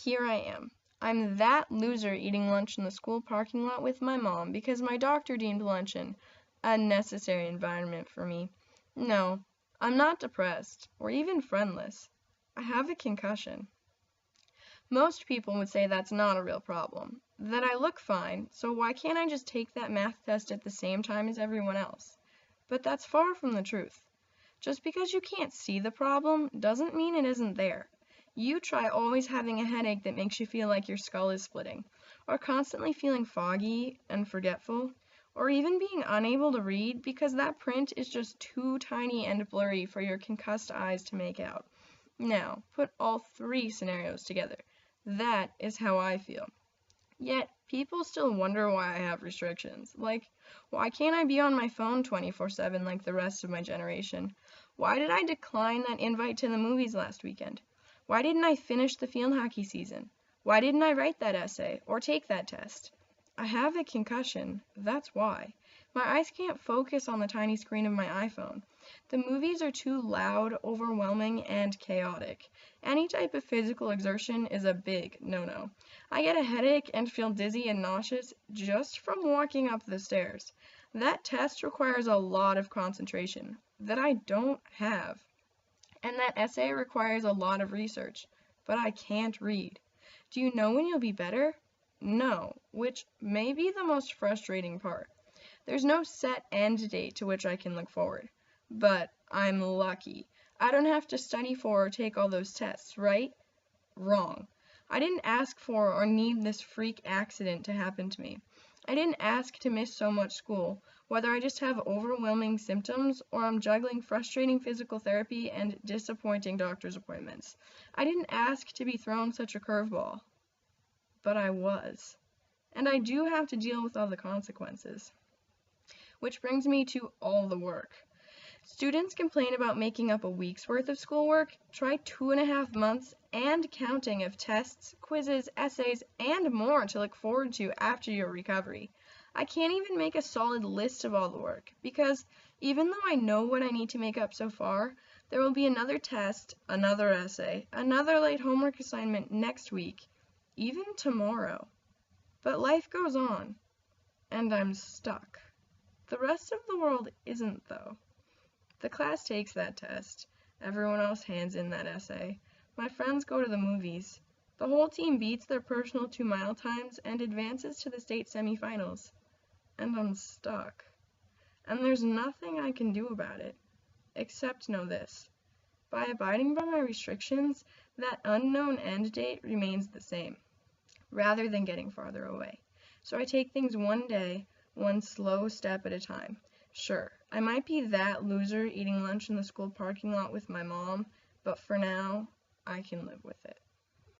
here I am. I'm that loser eating lunch in the school parking lot with my mom because my doctor deemed lunch an unnecessary environment for me. No, I'm not depressed or even friendless. I have a concussion. Most people would say that's not a real problem, that I look fine, so why can't I just take that math test at the same time as everyone else? But that's far from the truth. Just because you can't see the problem doesn't mean it isn't there. You try always having a headache that makes you feel like your skull is splitting, or constantly feeling foggy and forgetful, or even being unable to read because that print is just too tiny and blurry for your concussed eyes to make out. Now, put all three scenarios together. That is how I feel. Yet, people still wonder why I have restrictions. Like, why can't I be on my phone 24/7 like the rest of my generation? Why did I decline that invite to the movies last weekend? Why didn't I finish the field hockey season? Why didn't I write that essay or take that test? I have a concussion, that's why. My eyes can't focus on the tiny screen of my iPhone. The movies are too loud, overwhelming, and chaotic. Any type of physical exertion is a big no-no. I get a headache and feel dizzy and nauseous just from walking up the stairs. That test requires a lot of concentration that I don't have. And that essay requires a lot of research, but I can't read. Do you know when you'll be better? No, which may be the most frustrating part. There's no set end date to which I can look forward. But I'm lucky. I don't have to study for or take all those tests, right? Wrong. I didn't ask for or need this freak accident to happen to me. I didn't ask to miss so much school, whether I just have overwhelming symptoms or I'm juggling frustrating physical therapy and disappointing doctor's appointments. I didn't ask to be thrown such a curveball, but I was. And I do have to deal with all the consequences. Which brings me to all the work. Students complain about making up a week's worth of schoolwork. Try 2.5 months and counting of tests, quizzes, essays, and more to look forward to after your recovery. I can't even make a solid list of all the work because even though I know what I need to make up so far, there will be another test, another essay, another late homework assignment next week, even tomorrow. But life goes on, and I'm stuck. The rest of the world isn't, though. The class takes that test. Everyone else hands in that essay. My friends go to the movies. The whole team beats their personal 2-mile times and advances to the state semifinals. And I'm stuck. And there's nothing I can do about it, except know this. By abiding by my restrictions, that unknown end date remains the same, rather than getting farther away. So I take things one day, one slow step at a time. Sure, I might be that loser eating lunch in the school parking lot with my mom, but for now, I can live with it.